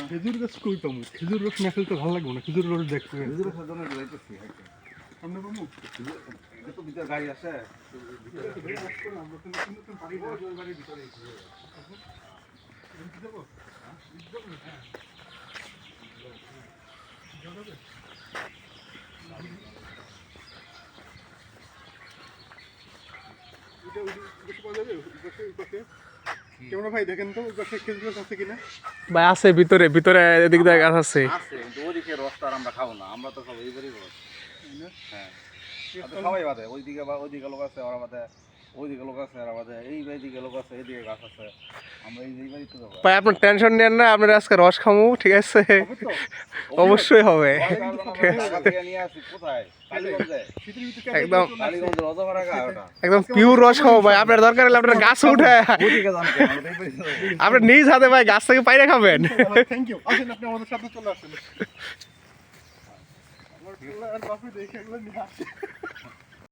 খেজুর গাছ কই পাবো? খেজুর রস না খেলে তো ভালো লাগবে না। খেজুর রস দেখতে খেজুর রসের জন্য যাইতেছি সামনে পাবো। এটা তো ভিতরে গাড়ি আছে কেমন ভাই দেখেন তো খেজুর গাছ আছে কিনা? ভাই আছে ভিতরে ভিতরে এদিক দিয়ে গাছ আছে। কিন্তু ওইদিকে রসটা আর আমরা খাবো না, আমরা তো খাবো এইবারই রস। হ্যাঁ খাওয়াই বাদে ওইদিকে লোক আছে, ওরা বাদে ওইদিকে লোক আছে, ওরা বাদে এইদিকে লোক আছে, এইদিকে গাছ আছে, আমরা এইবারই তো যাবো। ভাই আপনার টেনশন নেন না, আপনার আজকে রস খামু, ঠিক আছে? অবশ্যই হবে। একদম একদম পিওর রস খাবো ভাই। আপনার দরকার হলে আপনার গাছ উঠে আপনি নিজ হাতে ভাই গাছ থেকে পাইরে খাবেন। Thank you. আসেন আপনি আমাদের সাথে চলে আসেন। আমার দেখে এগুলো নিয়ে আসে।